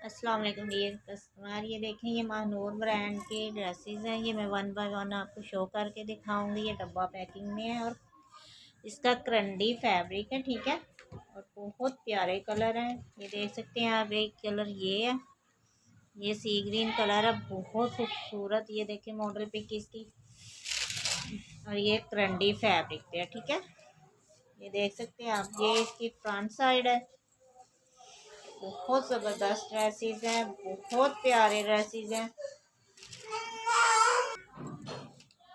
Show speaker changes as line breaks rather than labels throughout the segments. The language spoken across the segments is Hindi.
अस्सलाम वालेकुम डियर कस्टमर। ये देखें, ये महानूर ब्रांड के ड्रेसेस हैं। ये मैं वन बाय वन आपको शो करके दिखाऊंगी। ये डब्बा पैकिंग में है और इसका करंडी फैब्रिक है, ठीक है। और बहुत प्यारे कलर हैं, ये देख सकते हैं आप। एक कलर ये है, ये सी ग्रीन कलर है, बहुत खूबसूरत। ये देखें मॉडल पिक इसकी, और ये करंडी फैब्रिक पे है, ठीक है। ये देख सकते हैं आप, ये इसकी फ्रंट साइड है। बहुत ज़बरदस्त ड्रेसेस हैं, बहुत प्यारे ड्रेसेस हैं।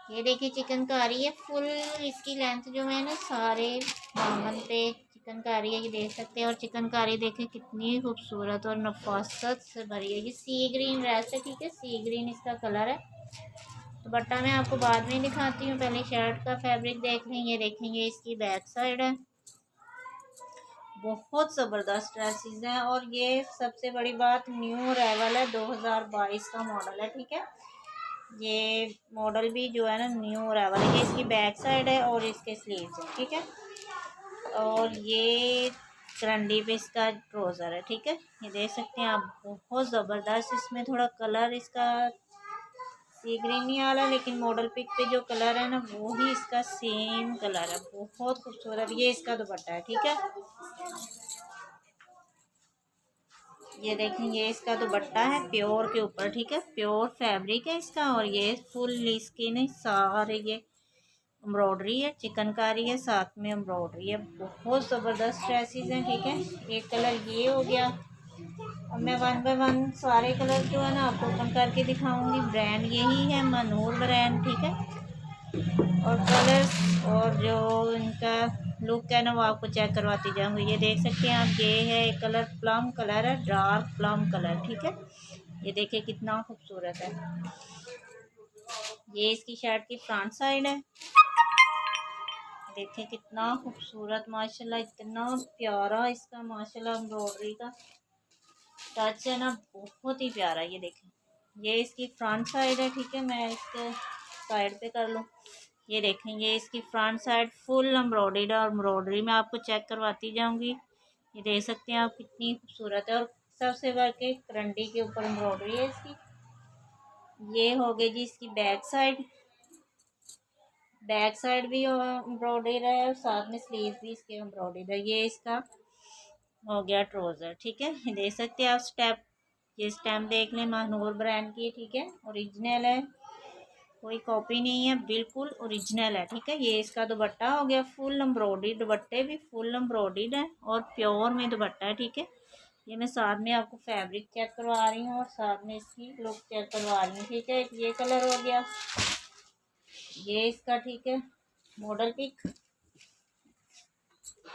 ये देखिए चिकनकारी है, फुल इसकी लेंथ जो है ना सारे दामन पे चिकनकारी है, ये देख सकते हैं। और चिकनकारी देखें कितनी खूबसूरत और नफासत से भरी है। ये सी ग्रीन ड्रेस है, ठीक है, सी ग्रीन इसका कलर है। तो बट्टा मैं आपको बाद में दिखाती हूँ, पहले शर्ट का फैब्रिक देख लें। ये देखेंगे इसकी बैक साइड है। बहुत ज़बरदस्त ड्रेसेस हैं और ये सबसे बड़ी बात न्यू अराइवल है, 2022 का मॉडल है, ठीक है। ये मॉडल भी जो है ना न्यू अराइवल है। ये इसकी बैक साइड है और इसके स्लीव्स हैं, ठीक है। और ये करंडी पे इसका ट्राउज़र है, ठीक है। ये देख सकते हैं आप, बहुत ज़बरदस्त। इसमें थोड़ा कलर इसका सी ग्रीन नहीं आ रहा, लेकिन मॉडल पिक पे जो कलर है ना वो ही इसका सेम कलर है, बहुत खूबसूरत। ये इसका दुपट्टा है, ठीक है। ये देखें, ये इसका दुपट्टा है प्योर के ऊपर, ठीक है, प्योर फैब्रिक है इसका। और ये फुल इसकी नहीं सारे ये एम्ब्रॉयडरी है, चिकनकारी है, साथ में एम्ब्रॉयडरी है। बहुत ज़बरदस्त ड्रेसेस हैं, ठीक है। एक कलर ये हो गया। अब मैं वन बाय वन सारे कलर जो है ना आपको ओपन करके दिखाऊंगी। ब्रांड यही है, मनूर ब्रांड, ठीक है। और कलर्स और जो इनका लुक है ना वो आपको चेक करवाती जाऊंगी। ये देख सकते हैं आप, ये है एक कलर प्लम कलर है, डार्क प्लम कलर, ठीक है। ये देखिए कितना खूबसूरत है। ये इसकी शर्ट की फ्रंट साइड है। देखिए कितना खूबसूरत, माशाल्लाह, इतना प्यारा इसका माशाल्लाह एम्ब्रॉयडरी का टच है ना, बहुत ही प्यारा। ये देखें, ये इसकी फ्रंट साइड है, ठीक है। मैं इसको साइड पे कर लूँ। ये देखें, ये इसकी फ्रंट साइड फुल एम्ब्रॉयडर्ड और एम्ब्रॉयडरी में आपको चेक करवाती जाऊंगी। ये देख सकते हैं आप, कितनी खूबसूरत है। और सबसे बढ़ के करंडी के ऊपर एम्ब्रॉयडरी है इसकी। ये हो गई जी इसकी बैक साइड। बैक साइड भी एम्ब्रॉयडरी है और साथ में स्लीव भी इसके एम्ब्रॉयडरी है। ये इसका हो गया ट्राउज़र, ठीक है। ये देख सकते हैं आप स्टेप, ये स्टैम्प देख लें, महानूर ब्रांड की, ठीक है, ओरिजिनल है, कोई कॉपी नहीं है, बिल्कुल ओरिजिनल है, ठीक है। ये इसका दुपट्टा हो गया फुल एम्ब्रॉयडरी, दुपट्टे भी फुल एम्ब्रॉयडर्ड है और प्योर में दुपट्टा है, ठीक है। ये मैं साथ में आपको फैब्रिक चेक करवा रही हूँ और साथ में इसकी लुक चेक करवा रही हूँ, ठीक है। ये कलर हो गया, ये इसका, ठीक है, मॉडल पिक।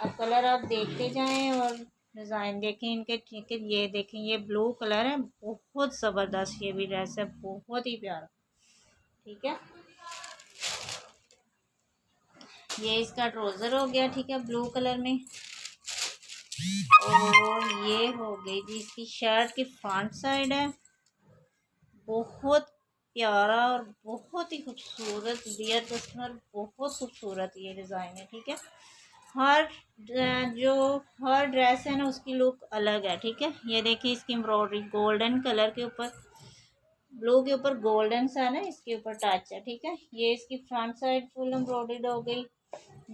अब कलर आप देखते जाएं और डिज़ाइन देखें इनके, ठीक है। ये देखें, ये ब्लू कलर है, बहुत ज़बरदस्त ये भी ड्रेस है, बहुत ही प्यारा, ठीक है। ये इसका ट्राउज़र हो गया, ठीक है, ब्लू कलर में। और ये हो गई जी इसकी शर्ट की फ्रंट साइड है। बहुत प्यारा और बहुत ही खूबसूरत डियर कस्टमर, बहुत खूबसूरत ये डिज़ाइन है, ठीक है। हर जो हर ड्रेस है ना उसकी लुक अलग है, ठीक है। ये देखिए इसकी एम्ब्रॉयडरी गोल्डन कलर के ऊपर, ब्लू के ऊपर गोल्डन सा ना इसके ऊपर टच है, ठीक है। ये इसकी फ्रंट साइड फुल एम्ब्रॉयडर्ड हो गई।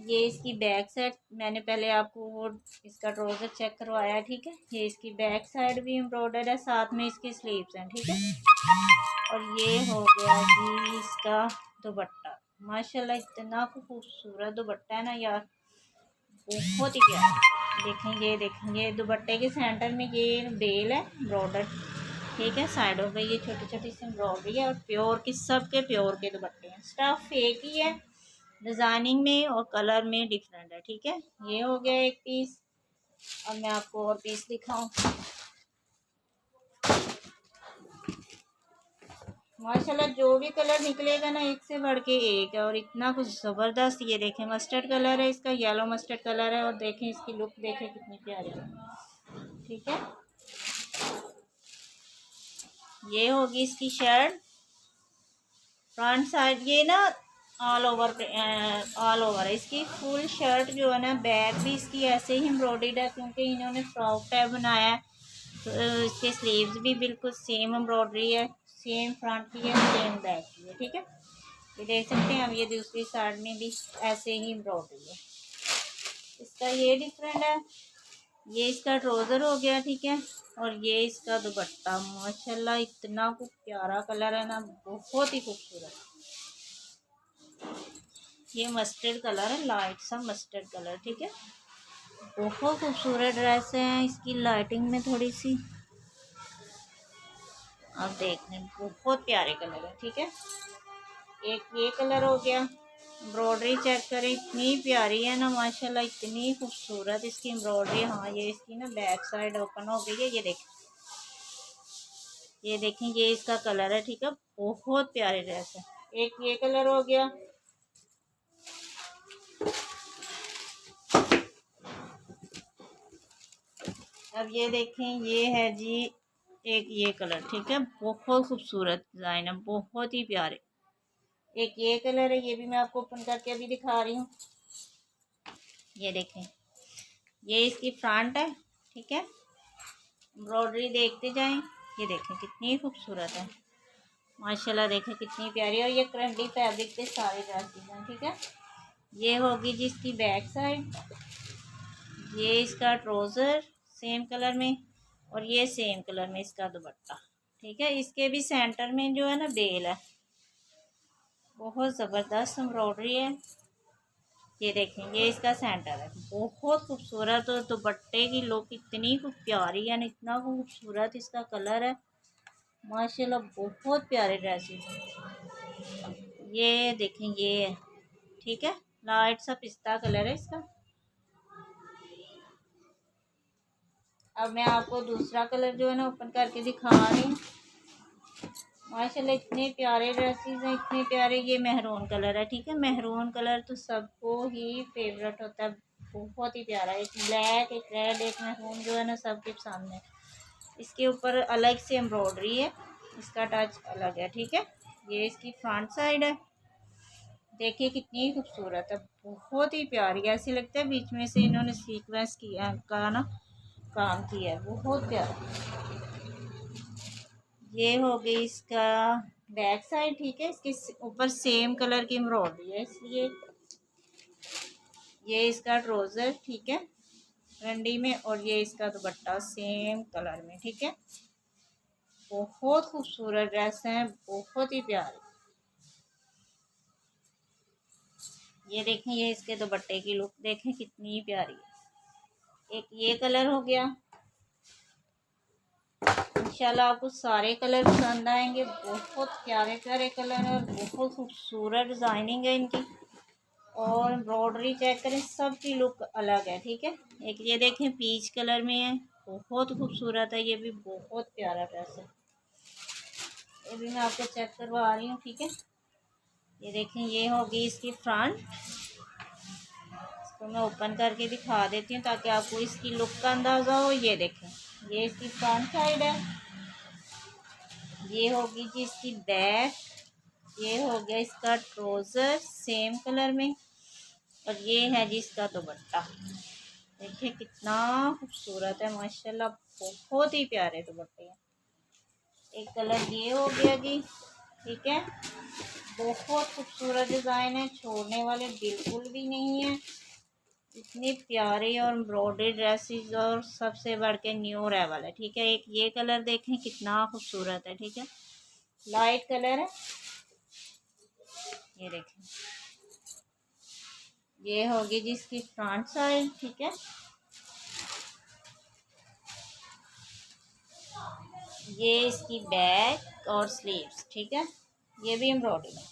ये इसकी बैक साइड, मैंने पहले आपको वो इसका ट्राउज़र चेक करवाया, ठीक है। ये इसकी बैक साइड भी एम्ब्रॉयडर्ड है, साथ में इसकी स्लीव्स हैं, ठीक है। और ये हो गया जी इसका दुपट्टा, माशाल्लाह इतना खूबसूरत दुपट्टा है ना यार, बहुत ही प्यारा। देखें, ये देखें, ये दुपट्टे के सेंटर में ये बेल है एम्ब्रॉयडर, ठीक है। साइडों पे ये छोटी छोटी सी एम्ब्रॉयडरी है और प्योर की, सब के प्योर के दुपट्टे हैं। स्टफ एक ही है, डिज़ाइनिंग में और कलर में डिफरेंट है, ठीक है। ये हो गया एक पीस। अब मैं आपको और पीस दिखाऊं। माशाल्लाह जो भी कलर निकलेगा ना एक से बढ़ के एक है और इतना कुछ ज़बरदस्त। ये देखें मस्टर्ड कलर है इसका, येलो मस्टर्ड कलर है। और देखें इसकी लुक, देखें कितनी प्यारी है, ठीक है। ये होगी इसकी शर्ट फ्रंट साइड, ये ना ऑल ओवर है इसकी फुल शर्ट जो है ना। बैक भी इसकी ऐसे ही एम्ब्रॉयडर्ड है क्योंकि इन्होंने फ्रॉक टाइप बनाया है तो इसके स्लीव्स भी बिल्कुल सेम एम्ब्रॉयडरी है, सेम फ्रंट की है, सेम बैक की है, ठीक है। ये देख सकते हैं। अब ये दूसरी साइड में भी ऐसे ही एम्ब्रॉयडरी है। इसका ये डिफरेंट है। ये इसका ट्राउज़र हो गया, ठीक है। और ये इसका दुपट्टा, माशाल्लाह इतना कुछ प्यारा कलर है ना, बहुत ही खूबसूरत। ये मस्टर्ड कलर है, लाइट सा मस्टर्ड कलर, ठीक है। बहुत खूबसूरत ड्रेस है। इसकी लाइटिंग में थोड़ी सी आप देख लें, बहुत प्यारे कलर है, ठीक है। एक ये कलर हो गया। एम्ब्रॉयडरी चेक करें, इतनी प्यारी है ना माशाल्लाह, इतनी खूबसूरत इसकी एम्ब्रॉयडरी। हाँ, ये इसकी ना बैक साइड ओपन हो गई है। ये देखें, ये इसका कलर है, ठीक है। बहुत प्यारी ड्रेस है। एक ये कलर हो गया। अब ये देखें, ये है जी एक ये कलर, ठीक है। बहुत खूबसूरत डिज़ाइन है, बहुत ही प्यारे। एक ये कलर है, ये भी मैं आपको ओपन करके अभी दिखा रही हूँ। ये देखें, ये इसकी फ्रंट है, ठीक है। एम्ब्रॉयडरी देखते जाएं। ये देखें कितनी खूबसूरत है माशाल्लाह, देखें कितनी प्यारी। और ये क्रंडी फैब्रिक पे सारे ड्रेसेस हैं, ठीक है। ये होगी जी इसकी बैक साइड। ये इसका ट्राउज़र सेम कलर में, और ये सेम कलर में इसका दुपट्टा, ठीक है। इसके भी सेंटर में जो है ना बेल है, बहुत ज़बरदस्त एम्ब्रॉयडरी है। ये देखें, ये इसका सेंटर है, बहुत खूबसूरत। और दुपट्टे की लुक इतनी प्यारी है, इतना खूबसूरत इसका कलर है माशाल्लाह, बहुत प्यारे ड्रेसेस हैं। ये देखें, ये है, ठीक है। लाइट सा पिस्ता कलर है इसका। अब मैं आपको दूसरा कलर जो है ना ओपन करके दिखा रही हूँ। माशाल्लाह इतने प्यारे ड्रेसेस हैं, इतने प्यारे। ये मेहरून कलर है, ठीक है। मेहरून कलर तो सबको ही फेवरेट होता है, बहुत ही प्यारा। एक ब्लैक, एक रेड, एक मेहरून जो है ना सबके पसंद है। इसके ऊपर अलग से एम्ब्रॉयडरी है, इसका टच अलग है, ठीक है। ये इसकी फ्रंट साइड है। देखिए कितनी खूबसूरत है, बहुत ही प्यारी। ऐसी लगता है बीच में से इन्होंने सीक्वेंस किया का ना काम किया है, बहुत प्यारा। ये हो गई इसका बैक साइड, ठीक है। इसके ऊपर सेम कलर की एम्ब्रॉयडरी है, इसलिए ये इसका ट्राउज़र, ठीक है, रंडी में। और ये इसका दुपट्टा सेम कलर में, ठीक है। बहुत खूबसूरत ड्रेस है, बहुत ही प्यारी। ये देखें, ये इसके दुपट्टे की लुक देखें कितनी प्यारी है। एक ये कलर हो गया। इंशाल्लाह आपको सारे कलर पसंद आएंगे, बहुत प्यारे प्यारे कलर है और बहुत खूबसूरत डिज़ाइनिंग है इनकी। और एम्ब्रॉयडरी चेक करें, सबकी लुक अलग है, ठीक है। एक ये देखें पीच कलर में है, बहुत खूबसूरत है। ये भी बहुत प्यारा ड्रेस है। ये भी मैं आपको चेक करवा रही हूँ, ठीक है। ये देखें, ये होगी इसकी फ्रंट। इसको मैं ओपन करके दिखा देती हूँ ताकि आपको इसकी लुक का अंदाज़ा हो। ये देखें, ये इसकी फ्रंट साइड है। ये होगी जी इसकी बैक। ये हो गया इसका ट्राउज़र सेम कलर में। और ये है जी इसका दुपट्टा। देखिए कितना खूबसूरत है माशाल्लाह, बहुत ही प्यारे दुपट्टे हैं। एक कलर ये हो गया जी, ठीक है। बहुत खूबसूरत डिज़ाइन है, छोड़ने वाले बिल्कुल भी नहीं है। इतनी प्यारी और एम्ब्रॉयडरी ड्रेसेस, और सबसे बढ़ के न्यू अराइवल है, ठीक है। एक ये कलर देखें कितना खूबसूरत है, ठीक है। लाइट कलर है। ये देखें, ये होगी जी इसकी फ्रंट साइड, ठीक है। ये इसकी बैक और स्लीव्स, ठीक है। ये भी एम्ब्रॉयडरी है।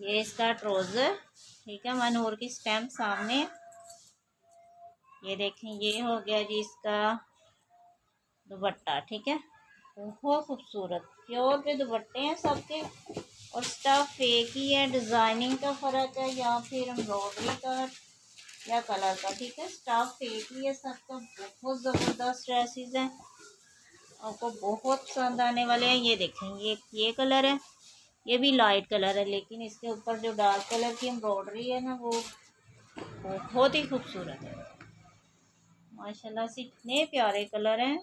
ये इसका ट्राउज़र, ठीक है, मनोर की स्टैम्प सामने। ये देखें, ये हो गया जी इसका दुपट्टा, ठीक है। बहुत खूबसूरत प्योर पे दुपट्टे हैं सबके। और स्टफ एक ही है, डिज़ाइनिंग का फ़र्क है या फिर एम्ब्रॉयडरी का या कलर का, ठीक है। स्टफ एक ही है सबका। बहुत ज़बरदस्त ड्रेसेस हैं, आपको बहुत पसंद आने वाले हैं। ये देखें, ये कलर है। ये भी लाइट कलर है, लेकिन इसके ऊपर जो डार्क कलर की एम्ब्रॉयडरी है ना, वो बहुत ही खूबसूरत है माशाल्लाह से। इतने प्यारे कलर हैं,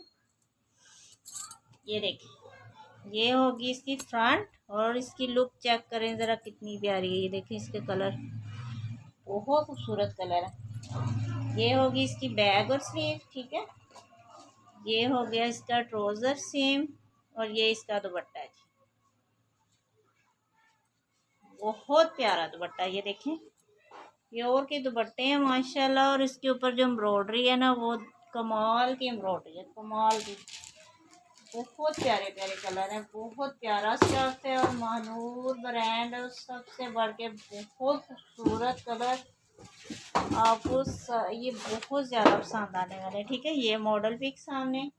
ये देखिए, ये होगी इसकी फ्रंट, और इसकी लुक चेक करें ज़रा कितनी प्यारी है। ये देखें इसके कलर, बहुत खूबसूरत कलर है। ये होगी इसकी बैग और स्लीव, ठीक है। ये हो गया इसका ट्राउज़र सेम, और ये इसका दुपट्टा है। बहुत प्यारा दुपट्टा, ये देखें प्योर के दुपट्टे हैं माशाल्लाह। और इसके ऊपर जो एम्ब्रॉयडरी है ना, वो कमाल की एम्ब्रॉयडरी है, कमाल की। बहुत प्यारे प्यारे कलर हैं, बहुत प्यारा स्टफ है, और महानूर ब्रांड सबसे बढ़ के बहुत खूबसूरत कलर। आपको ये बहुत ज़्यादा पसंद आने वाले, ठीक है। ये मॉडल पिक सामने,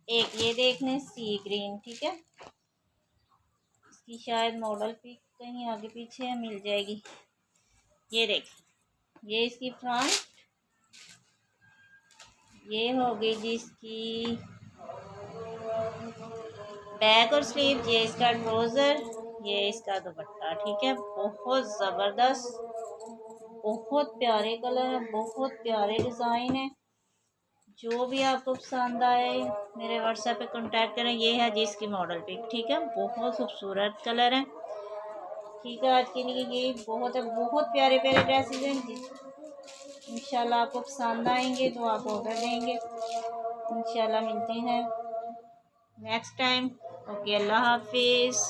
एक ये देख लें सी ग्रीन, ठीक है। इसकी शायद मॉडल पिक कहीं आगे पीछे मिल जाएगी। ये देख, ये इसकी फ्रंट, ये हो गई जी इसकी बैक और स्लीव, ये इसका ट्राउज़र, ये इसका दुपट्टा, ठीक है। बहुत ज़बरदस्त, बहुत प्यारे कलर है, बहुत प्यारे डिज़ाइन है। जो भी आपको पसंद आए मेरे व्हाट्सएप पे कांटेक्ट करें। ये है जी इसकी मॉडल पिक, ठीक है। बहुत खूबसूरत कलर है, ठीक है। आज के लिए ये बहुत है, बहुत प्यारे प्यारे ड्रेसेस हैं। इंशाल्लाह आपको पसंद आएंगे तो आप ऑर्डर देंगे। इंशाल्लाह मिलते हैं नेक्स्ट टाइम। ओके, अल्लाह हाफिज़।